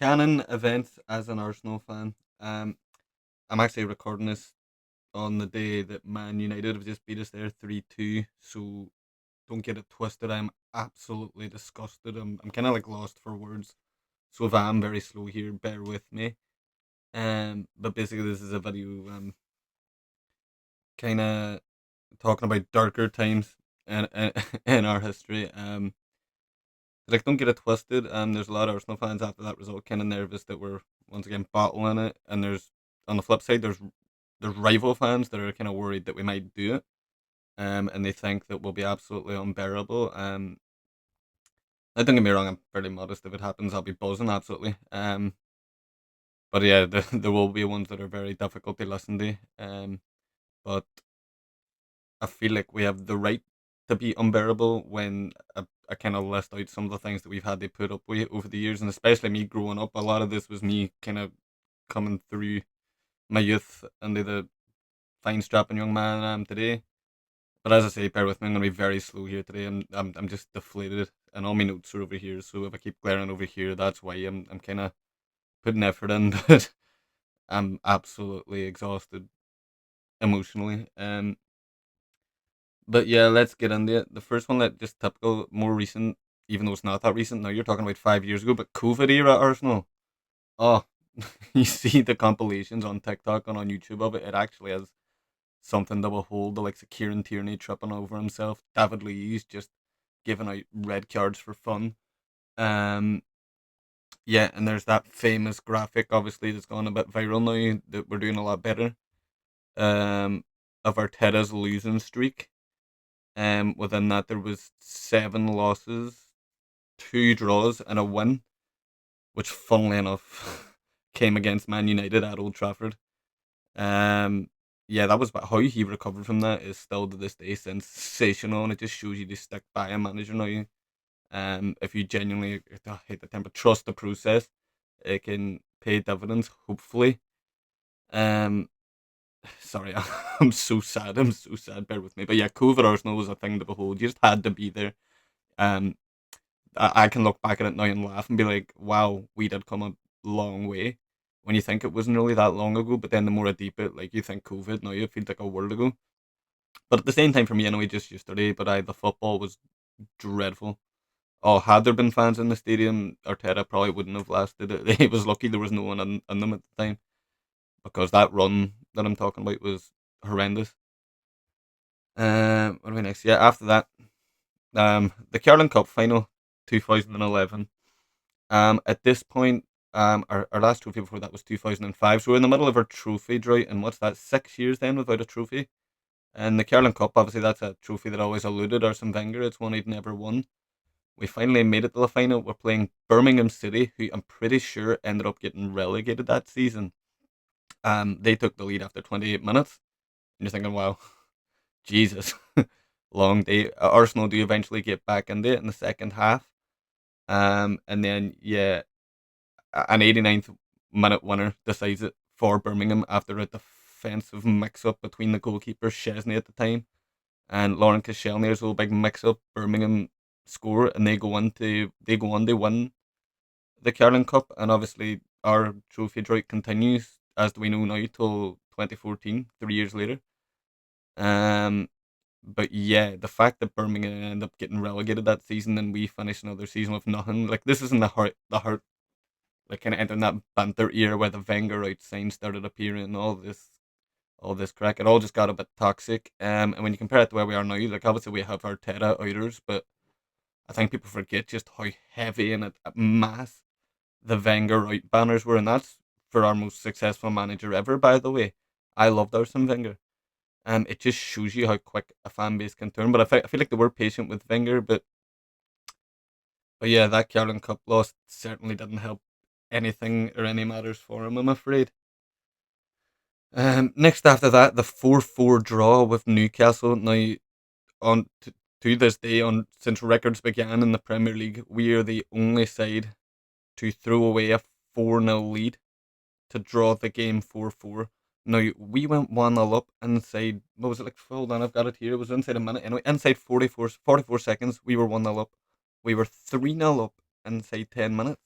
Canon event as an Arsenal fan. I'm actually recording this on the day that Man United have just beat us there 3-2. So don't get it twisted. I'm absolutely disgusted. I'm kind of like lost for words. So if I'm very slow here, bear with me. But basically this is a video kind of talking about darker times in in our history. Like don't get it twisted. There's a lot of Arsenal fans after that result kind of nervous that we're once again battling it, and there's on the flip side there's rival fans that are kind of worried that we might do it, and they think that we'll be absolutely unbearable. Now don't get me wrong, I'm fairly modest. If it happens, I'll be buzzing absolutely. But yeah, there will be ones that are very difficult to listen to. But I feel like we have the right to be unbearable when I kind of list out some of the things that we've had to put up with over the years, and especially me growing up. A lot of this was me kind of coming through my youth into the fine strapping young man I am today. But as I say, bear with me. I'm gonna be very slow here today. I'm just deflated, and all my notes are over here. So if I keep glaring over here, that's why I'm kind of putting effort in, but I'm absolutely exhausted emotionally. But yeah, let's get into it. The first one that just typical, more recent, even though it's not that recent. Now you're talking about 5 years ago, but COVID era Arsenal. Oh, you see the compilations on TikTok and on YouTube of it. It actually has something to behold. The likes of Kieran Tierney tripping over himself, David Luiz just giving out red cards for fun. Um, yeah, and there's that famous graphic, obviously, that's gone a bit viral now that we're doing a lot better. Um, of Arteta's losing streak. Within that there was 7 losses, 2 draws, and a win, which, funnily enough, came against Man United at Old Trafford. Um, yeah, that was how he recovered from that is still to this day sensational, and it just shows you to stick by a manager now. If you genuinely, I hate the term, but trust the process, it can pay dividends. Hopefully. Um, Sorry, I'm so sad. I'm so sad. Bear with me. But yeah, COVID Arsenal was a thing to behold. You just had to be there. Um, I can look back at it now and laugh and be like, wow, we did come a long way. When you think it wasn't really that long ago, but then the more I deep it, like you think COVID, now it feels like a world ago. But at the same time, for me, I know just yesterday, but the football was dreadful. Oh, had there been fans in the stadium, Arteta probably wouldn't have lasted it. He was lucky there was no one in them at the time because that run that I'm talking about was horrendous. What are we next? Yeah, after that, the Carling Cup final, 2011. At this point, our last trophy before that was 2005. So we're in the middle of our trophy drought, and what's that? 6 years then without a trophy. And the Carling Cup, obviously, that's a trophy that always eluded Arsène Wenger. It's one he'd never won. We finally made it to the final. We're playing Birmingham City, who I'm pretty sure ended up getting relegated that season. They took the lead after 28 minutes. And you're thinking, wow, Jesus, long day. Arsenal do eventually get back into it in the second half. And then, yeah, an 89th minute winner decides it for Birmingham after a defensive mix up between the goalkeeper Chesney at the time and Lauren Koscielny. There's a little big mix up. Birmingham score and they go on to win the Carling Cup, and obviously our trophy drought continues as we know now till 2014, 3 years later. Um, but yeah, the fact that Birmingham ended up getting relegated that season and we finished another season with nothing, like this isn't the heart, like kind of entering that banter era where the Wenger out sign started appearing and all this crack. It all just got a bit toxic. And when you compare it to where we are now, like obviously we have our Arteta outers, but I think people forget just how heavy and a mass the Wenger out banners were, and that's for our most successful manager ever, by the way. I loved Arsene Wenger. It just shows you how quick a fan base can turn. But I feel like they were patient with Wenger, but yeah, that Carling Cup loss certainly didn't help anything or any matters for him, I'm afraid. Next after that, the 4-4 draw with Newcastle. Now, to this day, on since records began in the Premier League, we are the only side to throw away a 4-0 lead to draw the game 4-4. Now, we went 1-0 up inside, what was it like? Hold on, I've got it here. It was inside a minute. Anyway, inside 44 seconds, we were 1-0 up. We were 3-0 up inside 10 minutes.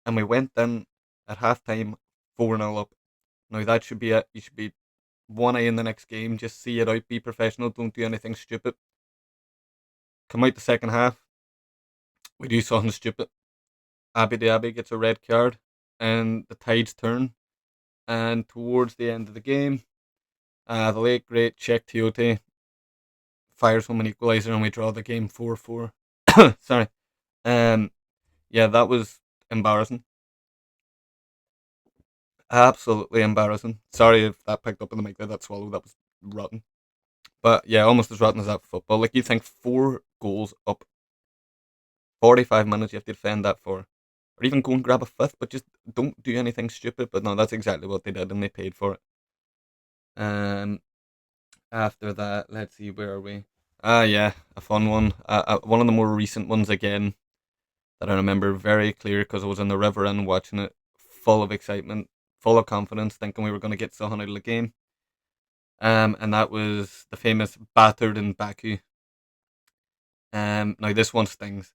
and we went in at halftime 4-0 up. Now that should be it. You should be one eye in the next game. Just see it out. Be professional. Don't do anything stupid. Come out the second half. We do something stupid. Abe gets a red card, and the tides turn. And towards the end of the game, the late great Czech Tiote fires home an equaliser, and we draw the game 4-4. Sorry. Um, yeah, that was embarrassing. Absolutely embarrassing. Sorry if that picked up in the mic there. That swallow, that was rotten. But yeah, almost as rotten as that football. Like, you think 4 goals up, 45 minutes you have to defend that for, or even go and grab a fifth, but just don't do anything stupid. But no, that's exactly what they did, and they paid for it. Um, After that, let's see, where are we? Yeah, a fun one. One of the more recent ones again that I remember very clear because I was in the river and watching it, full of excitement, full of confidence, thinking we were going to get something out of the game. And that was the famous battered in Baku. Now this one stings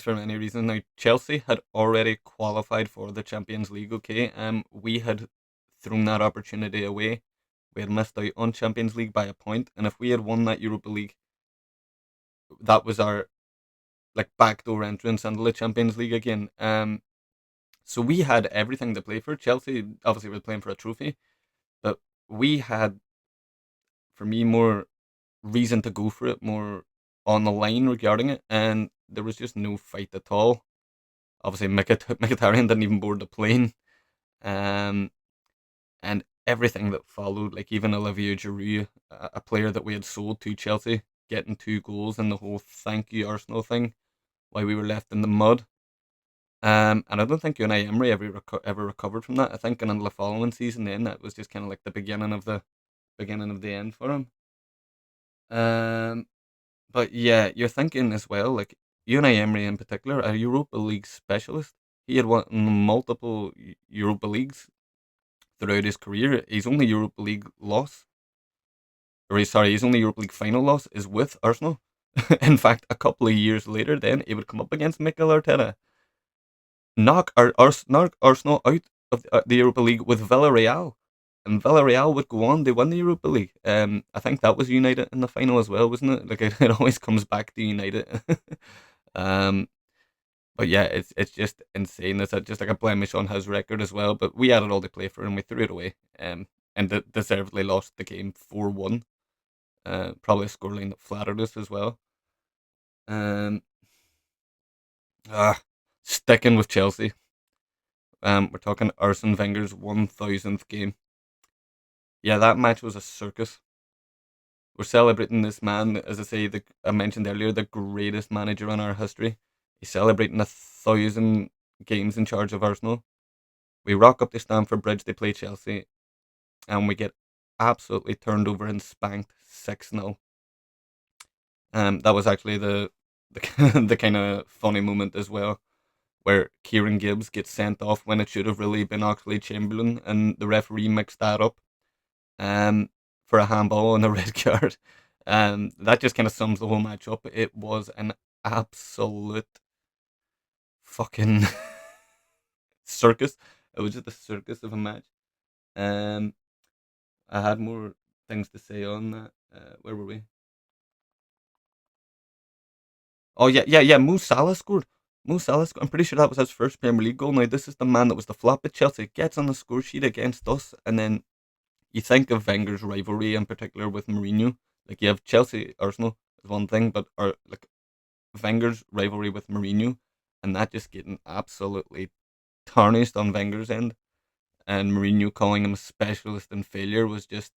for many reasons. Now Chelsea had already qualified for the Champions League. Okay, we had thrown that opportunity away. We had missed out on Champions League by a point, and if we had won that Europa League, that was our like backdoor entrance into the Champions League again. So we had everything to play for. Chelsea obviously was playing for a trophy, but we had, for me, more reason to go for it, more on the line regarding it, and there was just no fight at all. Obviously, Mkhitaryan didn't even board the plane, um, and everything that followed, like even Olivier Giroud, a player that we had sold to Chelsea, getting 2 goals, and the whole "thank you Arsenal" thing, why we were left in the mud. And I don't think Unai Emery ever recovered from that. I think in the following season, then that was just kind of like the beginning of the end for him. Um, but yeah, you're thinking as well, like Unai Emery in particular, a Europa League specialist. He had won multiple Europa Leagues throughout his career. His only Europa League loss, his only Europa League final loss is with Arsenal. In fact, a couple of years later, then he would come up against Mikel Arteta, knock Arsenal out of the Europa League with Villarreal, and Villarreal would go on. They won the Europa League. I think that was United in the final as well, wasn't it? Like it always comes back to United. um, but yeah, it's just insane. It's just like a blemish on his record as well. But we had it all to play for, and we threw it away. And deservedly lost the game 4-1. Probably a scoreline that flattered us as well. Um, ah, Sticking with Chelsea. We're talking Arsène Wenger's 1000th game. Yeah, that match was a circus. We're celebrating this man, as I mentioned earlier, the greatest manager in our history. He's celebrating 1000 games in charge of Arsenal. We rock up to Stamford Bridge to play Chelsea, and we get absolutely turned over and spanked 6-0. That was actually the the kind of funny moment as well, where Kieran Gibbs gets sent off when it should have really been Oxlade Chamberlain, and the referee mixed that up um, for a handball and a red card. That just kind of sums the whole match up. It was an absolute fucking circus. It was just a circus of a match. Um, I had more things to say on that. Where were we? Oh yeah. Mo Salah scored. Mo Salah scored. I'm pretty sure that was his first Premier League goal. Now this is the man that was the flop at Chelsea. Gets on the score sheet against us, and then you think of Wenger's rivalry in particular with Mourinho. Like you have Chelsea, Arsenal is one thing, but like Wenger's rivalry with Mourinho, and that just getting absolutely tarnished on Wenger's end, and Mourinho calling him a specialist in failure was just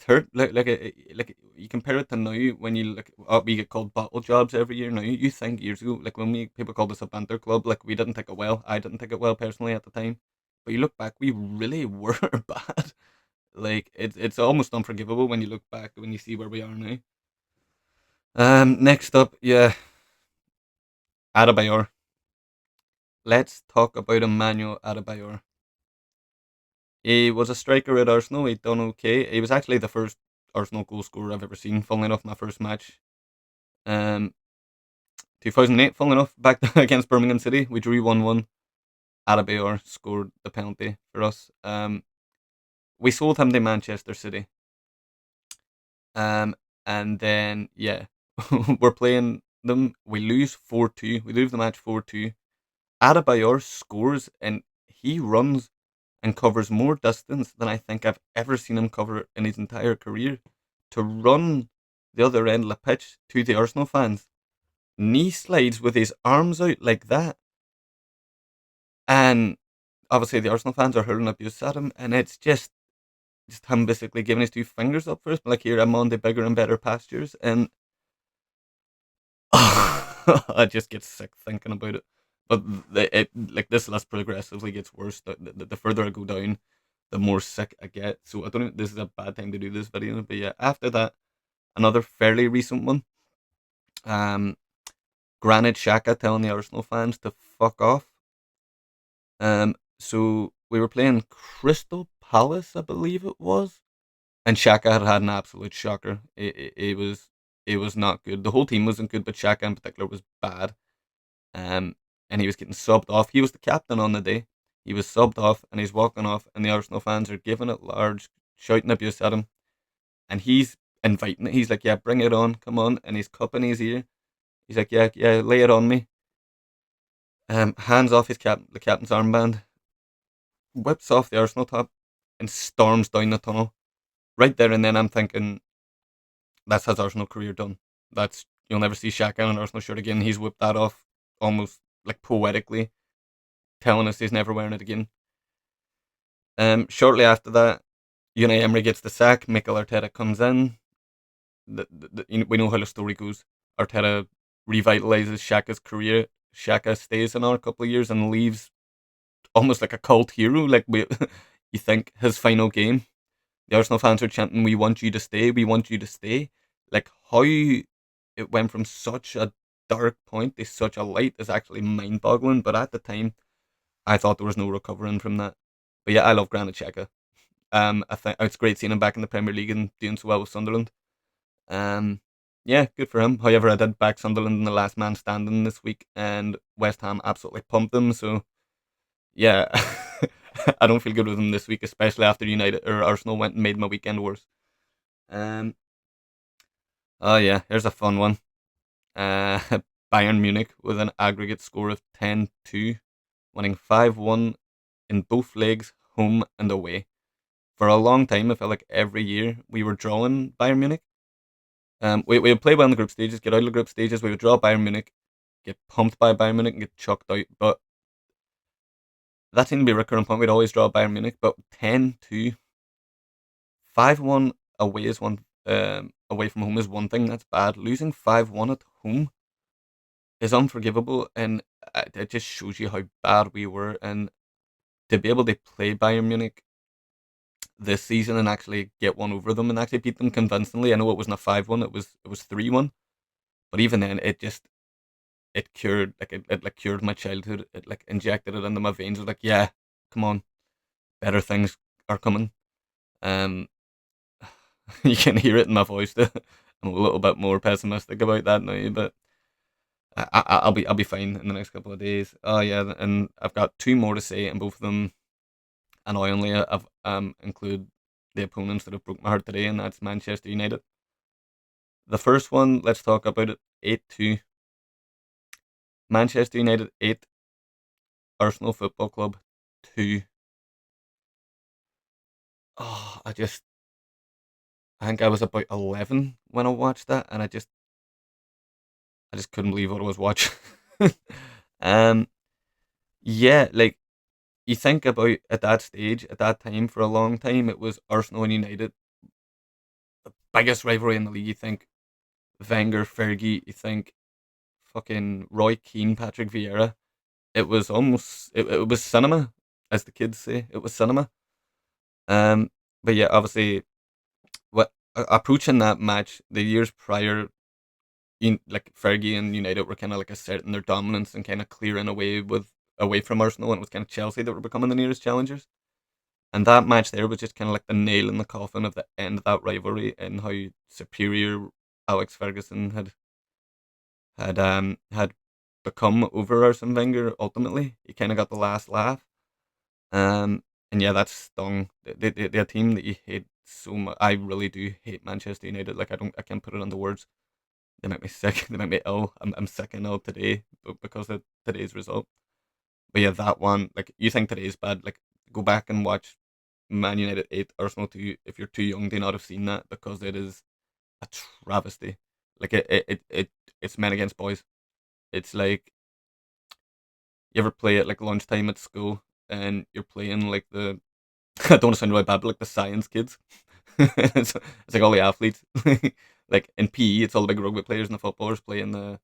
hurt. Like you compare it to now when you like we get called bottle jobs every year. Now you think years ago, like when we people called us a banter club, like we didn't take it well. I didn't take it well personally at the time, but you look back, we really were bad. Like it's almost unforgivable when you look back when you see where we are now. Next up, yeah, Adebayor. Let's talk about Emmanuel Adebayor. He was a striker at Arsenal. He done okay. He was actually the first Arsenal goal scorer I've ever seen. Funnily enough, my first match. Um, 2008, full enough, back against Birmingham City. We drew 1-1. Adebayor scored the penalty for us. We sold him to Manchester City. Um, and then, yeah, we're playing them. We lose 4-2. We lose the match 4-2. Adebayor scores and he runs and covers more distance than I think I've ever seen him cover in his entire career. To run the other end of the pitch to the Arsenal fans, knee slides with his arms out like that. And obviously the Arsenal fans are hurling abuse at him, and it's just him basically giving his two fingers up first, like here I'm on the bigger and better pastures, and I just get sick thinking about it. But it like this list progressively gets worse. The further I go down, the more sick I get. So I don't know if this is a bad time to do this video, but yeah, after that, another fairly recent one. Um, Granit Xhaka telling the Arsenal fans to fuck off. So we were playing Crystal Palace, I believe it was, and Xhaka had an absolute shocker. It was not good. The whole team wasn't good, but Xhaka in particular was bad. Um, and he was getting subbed off. He was the captain on the day. He was subbed off, and he's walking off, and the Arsenal fans are giving it large, shouting abuse at him, and he's inviting it. He's like, "Yeah, bring it on, come on," and he's cupping his ear. He's like, "Yeah, yeah, lay it on me." Hands off the captain's armband, whips off the Arsenal top, and storms down the tunnel. Right there and then, I'm thinking, that's his Arsenal career done. That's You'll never see Xhaka in an Arsenal shirt again. He's whipped that off almost like poetically, telling us he's never wearing it again. Shortly after that, Unai Emery gets the sack. Mikel Arteta comes in. We know how the story goes. Arteta revitalizes Xhaka's career. Xhaka stays another couple of years and leaves almost like a cult hero. Like you think his final game, the Arsenal fans are chanting, "We want you to stay. We want you to stay." Like how it went from such a dark point to such a light is actually mind-boggling. But at the time, I thought there was no recovering from that. But yeah, I love Granit Xhaka. I think it's great seeing him back in the Premier League and doing so well with Sunderland. Um, yeah, good for him. However, I did back Sunderland in the last man standing this week, and West Ham absolutely pumped them. So yeah, I don't feel good with them this week, especially after United or Arsenal went and made my weekend worse. Um, oh yeah, here's a fun one. Uh, Bayern Munich with an aggregate score of 10-2, winning 5-1 in both legs, home and away. For a long time, I felt like every year we were drawing Bayern Munich. We would play well in the group stages, get out of the group stages, we would draw Bayern Munich, get pumped by Bayern Munich and get chucked out. But that seemed to be a recurring point. We'd always draw Bayern Munich, but 10-2, 5-1 away is one. Away from home is one thing that's bad. Losing 5-1 at home is unforgivable, and it just shows you how bad we were. And to be able to play Bayern Munich this season and actually get one over them and actually beat them convincingly. I know it wasn't a 5-1, it was 3-1. But even then it cured it like cured my childhood. It like injected it into my veins. It was like, yeah, come on, better things are coming. Um you can hear it in my voice. I'm a little bit more pessimistic about that now, but I'll be fine in the next couple of days. Oh yeah, and I've got two more to say, and both of them annoyingly I've include the opponents that have broke my heart today, and that's Manchester United. The first one, let's talk about it. 8-2. Manchester United 8, Arsenal Football Club 2. Oh, I think I was about 11 when I watched that, and I just couldn't believe what I was watching. um, yeah, like you think about at that stage, at that time, for a long time, it was Arsenal and United, the biggest rivalry in the league. You think Wenger, Fergie, you think fucking Roy Keane, Patrick Vieira. It was cinema, as the kids say. It was cinema. Um, but yeah, obviously, what approaching that match the years prior, like Fergie and United were kind of like asserting their dominance and kind of clearing away from Arsenal, and it was kind of Chelsea that were becoming the nearest challengers. And that match there was just kind of like the nail in the coffin of the end of that rivalry and how superior Alex Ferguson had become over Arsène Wenger. Ultimately, he kind of got the last laugh. And yeah, that stung. The team that you hate so much. I really do hate Manchester United. Like I can't put it into words. They make me sick. They make me ill. I'm sick and ill today because of today's result. But yeah, that one, like you think today's bad, like go back and watch Man United 8, Arsenal 2. If you're too young to not have seen that, because it is a travesty. Like it's men against boys. It's like you ever play at like lunchtime at school and you're playing like the I don't want to sound really bad, but like the science kids. It's like all the athletes. Like in PE, it's all the big rugby players and the footballers playing the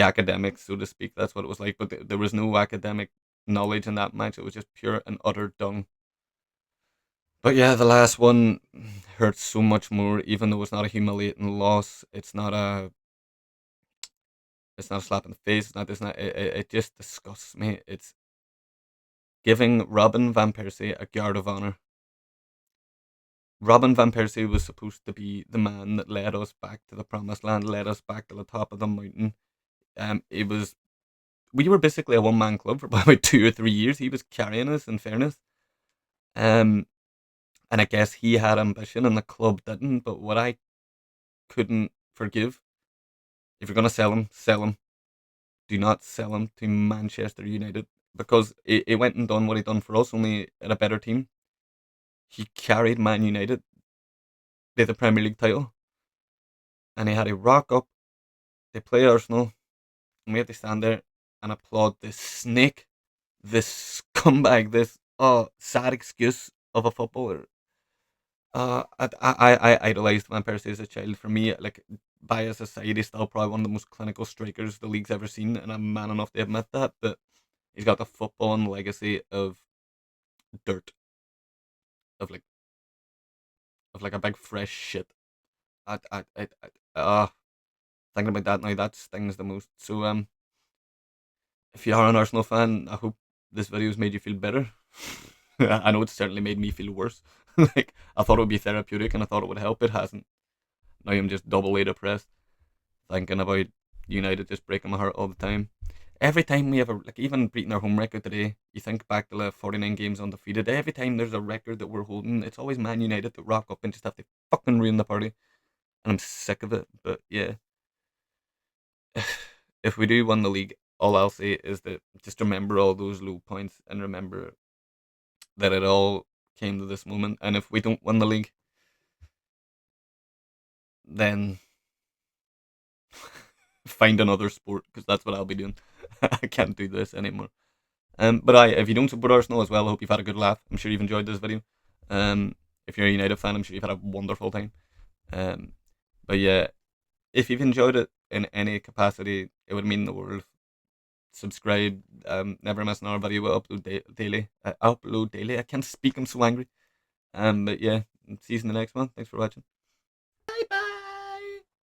academics, so to speak. That's what it was like. But there was no academic knowledge in that match. It was just pure and utter dung. But yeah, the last one hurts so much more, even though it's not a humiliating loss. It's not a slap in the face. It's not this. Not, it just disgusts me. It's giving Robin van Persie a guard of honor. Robin van Persie was supposed to be the man that led us back to the promised land, led us back to the top of the mountain. It was we were basically a one man club for about 2 or 3 years. He was carrying us, in fairness. Um, and I guess he had ambition, and the club didn't. But what I couldn't forgive, if you're gonna sell him. Do not sell him to Manchester United, because he went and done what he done for us, only at a better team. He carried Man United to the Premier League title, and he had to rock up. They play Arsenal, and we have to stand there and applaud this snake, this scumbag, this sad excuse of a footballer. I idolized Van Persie as a child. For me, like by a society, still probably one of the most clinical strikers the league's ever seen, and I'm man enough to admit that. But he's got the footballing legacy of dirt, of like a big fresh shit. Uh, Thinking about that now, that stings the most. So if you are an Arsenal fan, I hope this video has made you feel better. I know it's certainly made me feel worse. Like I thought it would be therapeutic and I thought it would help. It hasn't. Now I'm just doubly depressed, thinking about United just breaking my heart all the time. Every time we ever, like even beating our home record today, you think back to the 49 games undefeated. Every time there's a record that we're holding, it's always Man United that rock up and just have to fucking ruin the party. And I'm sick of it. But yeah, if we do win the league, all I'll say is that just remember all those low points and remember that it all came to this moment. And if we don't win the league, then find another sport, because that's what I'll be doing. I can't do this anymore. But if you don't support Arsenal as well, I hope you've had a good laugh. I'm sure you've enjoyed this video. If you're a United fan, I'm sure you've had a wonderful time. Um, but yeah, if you've enjoyed it in any capacity, it would mean the world. Subscribe. Never miss another video. We upload daily. I upload daily. I can't speak. I'm so angry. But yeah, see you in the next one. Thanks for watching.